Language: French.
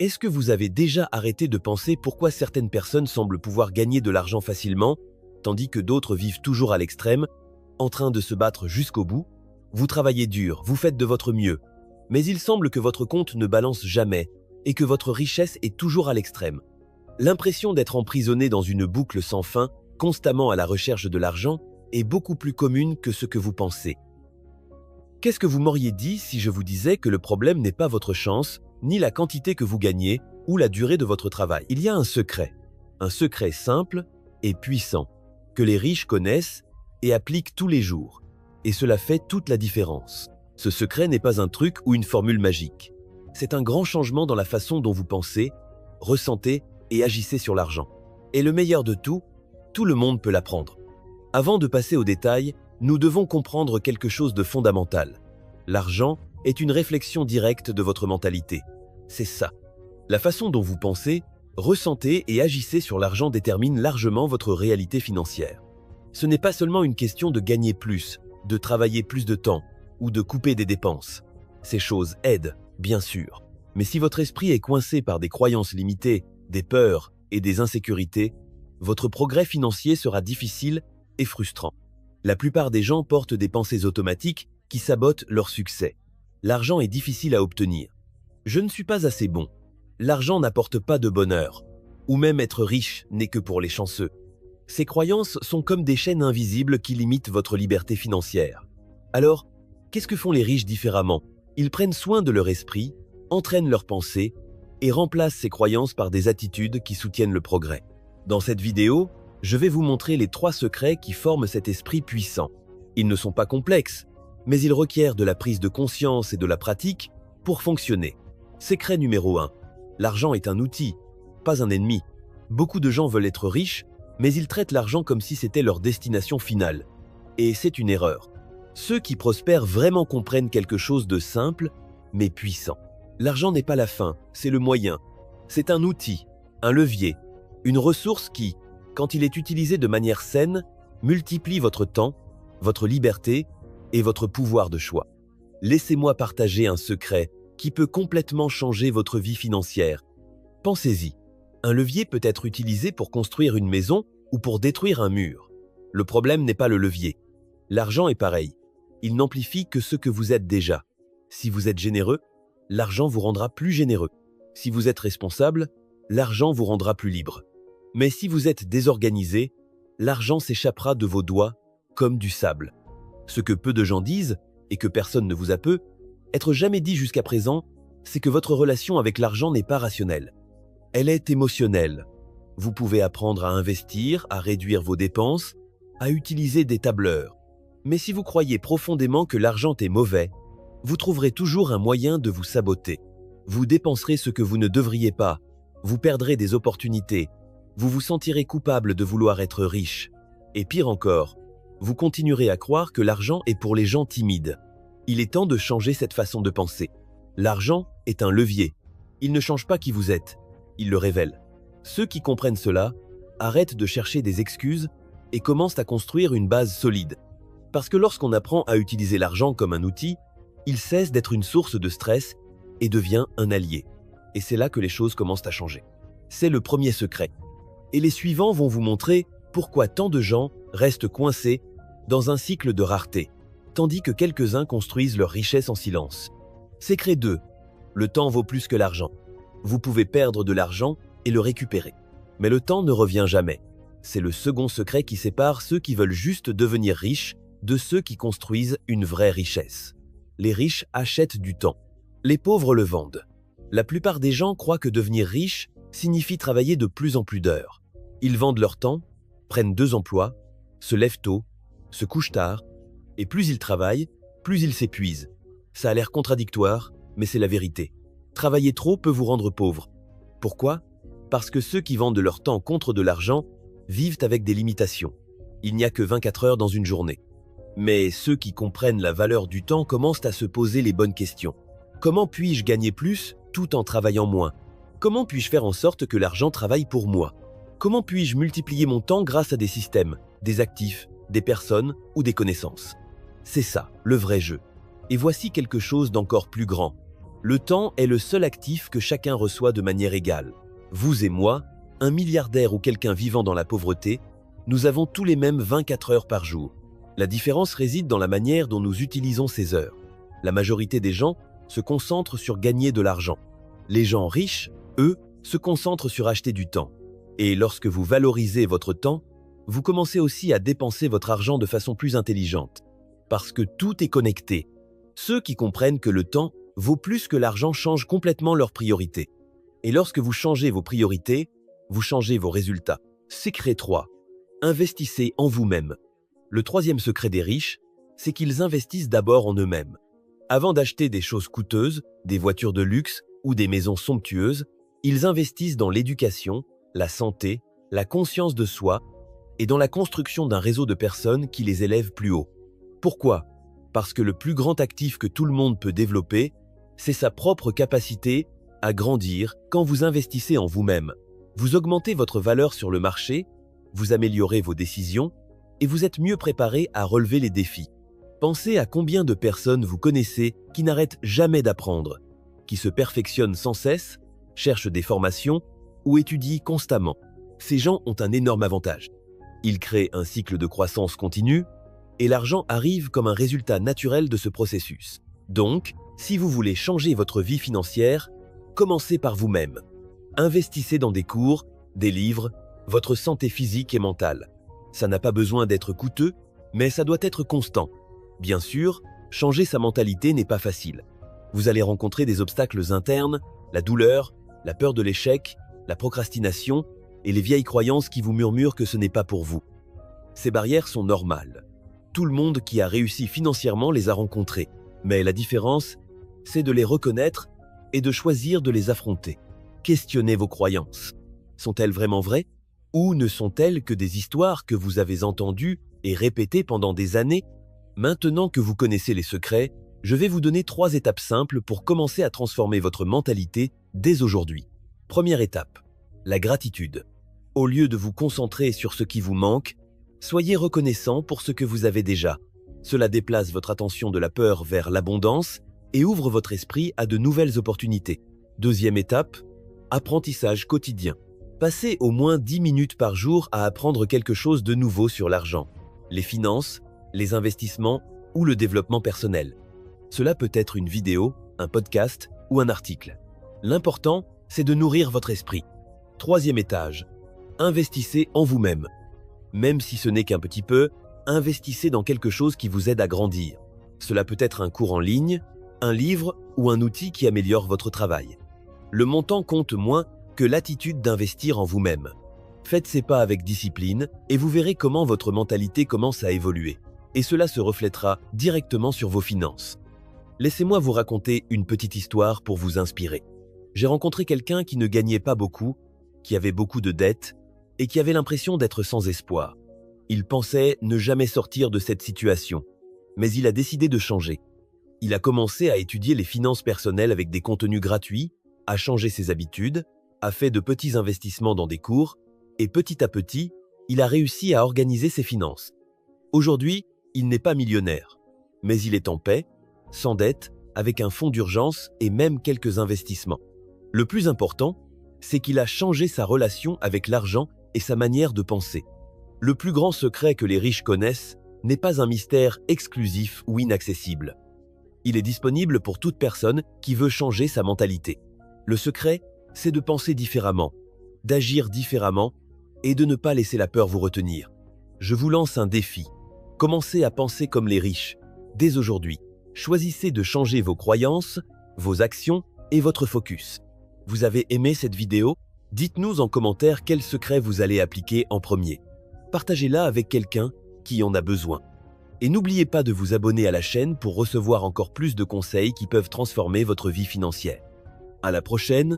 Est-ce que vous avez déjà arrêté de penser pourquoi certaines personnes semblent pouvoir gagner de l'argent facilement, tandis que d'autres vivent toujours à l'extrême, en train de se battre jusqu'au bout? Vous travaillez dur, vous faites de votre mieux, mais il semble que votre compte ne balance jamais et que votre richesse est toujours à l'extrême. L'impression d'être emprisonné dans une boucle sans fin, constamment à la recherche de l'argent, est beaucoup plus commune que ce que vous pensez. Qu'est-ce que vous m'auriez dit si je vous disais que le problème n'est pas votre chance, ni la quantité que vous gagnez, ou la durée de votre travail? Il y a un secret simple et puissant, que les riches connaissent et appliquent tous les jours. Et cela fait toute la différence. Ce secret n'est pas un truc ou une formule magique. C'est un grand changement dans la façon dont vous pensez, ressentez et agissez sur l'argent. Et le meilleur de tout le monde peut l'apprendre. Avant de passer aux détails, nous devons comprendre quelque chose de fondamental. L'argent est une réflexion directe de votre mentalité. C'est ça. La façon dont vous pensez, ressentez et agissez sur l'argent détermine largement votre réalité financière. Ce n'est pas seulement une question de gagner plus, de travailler plus de temps ou de couper des dépenses. Ces choses aident, bien sûr. Mais si votre esprit est coincé par des croyances limitées, des peurs et des insécurités, votre progrès financier sera difficile et frustrant. La plupart des gens portent des pensées automatiques qui sabotent leur succès. L'argent est difficile à obtenir. Je ne suis pas assez bon. L'argent n'apporte pas de bonheur. Ou même être riche n'est que pour les chanceux. Ces croyances sont comme des chaînes invisibles qui limitent votre liberté financière. Alors, qu'est-ce que font les riches différemment? Ils prennent soin de leur esprit, entraînent leurs pensées et remplacent ces croyances par des attitudes qui soutiennent le progrès. Dans cette vidéo, je vais vous montrer les 3 secrets qui forment cet esprit puissant. Ils ne sont pas complexes, mais ils requièrent de la prise de conscience et de la pratique pour fonctionner. Secret numéro 1. L'argent est un outil, pas un ennemi. Beaucoup de gens veulent être riches, mais ils traitent l'argent comme si c'était leur destination finale. Et c'est une erreur. Ceux qui prospèrent vraiment comprennent quelque chose de simple, mais puissant. L'argent n'est pas la fin, c'est le moyen. C'est un outil, un levier, une ressource qui, quand il est utilisé de manière saine, multiplie votre temps, votre liberté et votre pouvoir de choix. Laissez-moi partager un secret qui peut complètement changer votre vie financière. Pensez-y. Un levier peut être utilisé pour construire une maison ou pour détruire un mur. Le problème n'est pas le levier. L'argent est pareil. Il n'amplifie que ce que vous êtes déjà. Si vous êtes généreux, l'argent vous rendra plus généreux. Si vous êtes responsable, l'argent vous rendra plus libre. Mais si vous êtes désorganisé, l'argent s'échappera de vos doigts comme du sable. Ce que peu de gens disent, et que personne ne vous a peut être jamais dit jusqu'à présent, c'est que votre relation avec l'argent n'est pas rationnelle. Elle est émotionnelle. Vous pouvez apprendre à investir, à réduire vos dépenses, à utiliser des tableurs. Mais si vous croyez profondément que l'argent est mauvais, vous trouverez toujours un moyen de vous saboter. Vous dépenserez ce que vous ne devriez pas, vous perdrez des opportunités, vous vous sentirez coupable de vouloir être riche. Et pire encore, vous continuerez à croire que l'argent est pour les gens timides. Il est temps de changer cette façon de penser. L'argent est un levier. Il ne change pas qui vous êtes, il le révèle. Ceux qui comprennent cela arrêtent de chercher des excuses et commencent à construire une base solide. Parce que lorsqu'on apprend à utiliser l'argent comme un outil, il cesse d'être une source de stress et devient un allié. Et c'est là que les choses commencent à changer. C'est le premier secret. Et les suivants vont vous montrer pourquoi tant de gens restent coincés dans un cycle de rareté, tandis que quelques-uns construisent leur richesse en silence. Secret 2. Le temps vaut plus que l'argent. Vous pouvez perdre de l'argent et le récupérer. Mais le temps ne revient jamais. C'est le second secret qui sépare ceux qui veulent juste devenir riches de ceux qui construisent une vraie richesse. Les riches achètent du temps. Les pauvres le vendent. La plupart des gens croient que devenir riche signifie travailler de plus en plus d'heures. Ils vendent leur temps, prennent 2 emplois, se lèvent tôt, se couchent tard, et plus ils travaillent, plus ils s'épuisent. Ça a l'air contradictoire, mais c'est la vérité. Travailler trop peut vous rendre pauvre. Pourquoi? Parce que ceux qui vendent leur temps contre de l'argent vivent avec des limitations. Il n'y a que 24 heures dans une journée. Mais ceux qui comprennent la valeur du temps commencent à se poser les bonnes questions. Comment puis-je gagner plus tout en travaillant moins? Comment puis-je faire en sorte que l'argent travaille pour moi? Comment puis-je multiplier mon temps grâce à des systèmes, des actifs, des personnes ou des connaissances? C'est ça, le vrai jeu. Et voici quelque chose d'encore plus grand. Le temps est le seul actif que chacun reçoit de manière égale. Vous et moi, un milliardaire ou quelqu'un vivant dans la pauvreté, nous avons tous les mêmes 24 heures par jour. La différence réside dans la manière dont nous utilisons ces heures. La majorité des gens se concentrent sur gagner de l'argent. Les gens riches, eux, se concentrent sur acheter du temps. Et lorsque vous valorisez votre temps, vous commencez aussi à dépenser votre argent de façon plus intelligente. Parce que tout est connecté. Ceux qui comprennent que le temps vaut plus que l'argent changent complètement leurs priorités. Et lorsque vous changez vos priorités, vous changez vos résultats. Secret 3. Investissez en vous-même. Le troisième secret des riches, c'est qu'ils investissent d'abord en eux-mêmes. Avant d'acheter des choses coûteuses, des voitures de luxe ou des maisons somptueuses, ils investissent dans l'éducation, la santé, la conscience de soi et dans la construction d'un réseau de personnes qui les élèvent plus haut. Pourquoi ? Parce que le plus grand actif que tout le monde peut développer, c'est sa propre capacité à grandir quand vous investissez en vous-même. Vous augmentez votre valeur sur le marché, vous améliorez vos décisions et vous êtes mieux préparé à relever les défis. Pensez à combien de personnes vous connaissez qui n'arrêtent jamais d'apprendre, qui se perfectionnent sans cesse, cherchent des formations ou étudient constamment. Ces gens ont un énorme avantage. Ils créent un cycle de croissance continue et l'argent arrive comme un résultat naturel de ce processus. Donc, si vous voulez changer votre vie financière, commencez par vous-même. Investissez dans des cours, des livres, votre santé physique et mentale. Ça n'a pas besoin d'être coûteux, mais ça doit être constant. Bien sûr, changer sa mentalité n'est pas facile. Vous allez rencontrer des obstacles internes, la douleur, la peur de l'échec, la procrastination et les vieilles croyances qui vous murmurent que ce n'est pas pour vous. Ces barrières sont normales. Tout le monde qui a réussi financièrement les a rencontrées. Mais la différence, c'est de les reconnaître et de choisir de les affronter. Questionnez vos croyances. Sont-elles vraiment vraies ? Ou ne sont-elles que des histoires que vous avez entendues et répétées pendant des années ? Maintenant que vous connaissez les secrets, je vais vous donner 3 étapes simples pour commencer à transformer votre mentalité dès aujourd'hui. Première étape, la gratitude. Au lieu de vous concentrer sur ce qui vous manque, soyez reconnaissant pour ce que vous avez déjà. Cela déplace votre attention de la peur vers l'abondance et ouvre votre esprit à de nouvelles opportunités. Deuxième étape, apprentissage quotidien. Passez au moins 10 minutes par jour à apprendre quelque chose de nouveau sur l'argent, les finances, les investissements ou le développement personnel. Cela peut être une vidéo, un podcast ou un article. L'important, c'est de nourrir votre esprit. Troisième étage, investissez en vous-même. Même si ce n'est qu'un petit peu, investissez dans quelque chose qui vous aide à grandir. Cela peut être un cours en ligne, un livre ou un outil qui améliore votre travail. Le montant compte moins que l'attitude d'investir en vous-même. Faites ces pas avec discipline et vous verrez comment votre mentalité commence à évoluer. Et cela se reflètera directement sur vos finances. Laissez-moi vous raconter une petite histoire pour vous inspirer. J'ai rencontré quelqu'un qui ne gagnait pas beaucoup, qui avait beaucoup de dettes et qui avait l'impression d'être sans espoir. Il pensait ne jamais sortir de cette situation, mais il a décidé de changer. Il a commencé à étudier les finances personnelles avec des contenus gratuits, a changé ses habitudes, a fait de petits investissements dans des cours, et petit à petit, il a réussi à organiser ses finances. Aujourd'hui, il n'est pas millionnaire, mais il est en paix, sans dette, avec un fonds d'urgence et même quelques investissements. Le plus important, c'est qu'il a changé sa relation avec l'argent et sa manière de penser. Le plus grand secret que les riches connaissent n'est pas un mystère exclusif ou inaccessible. Il est disponible pour toute personne qui veut changer sa mentalité. Le secret, c'est de penser différemment, d'agir différemment et de ne pas laisser la peur vous retenir. Je vous lance un défi. Commencez à penser comme les riches. Dès aujourd'hui, choisissez de changer vos croyances, vos actions et votre focus. Vous avez aimé cette vidéo ? Dites-nous en commentaire quel secret vous allez appliquer en premier. Partagez-la avec quelqu'un qui en a besoin. Et n'oubliez pas de vous abonner à la chaîne pour recevoir encore plus de conseils qui peuvent transformer votre vie financière. À la prochaine!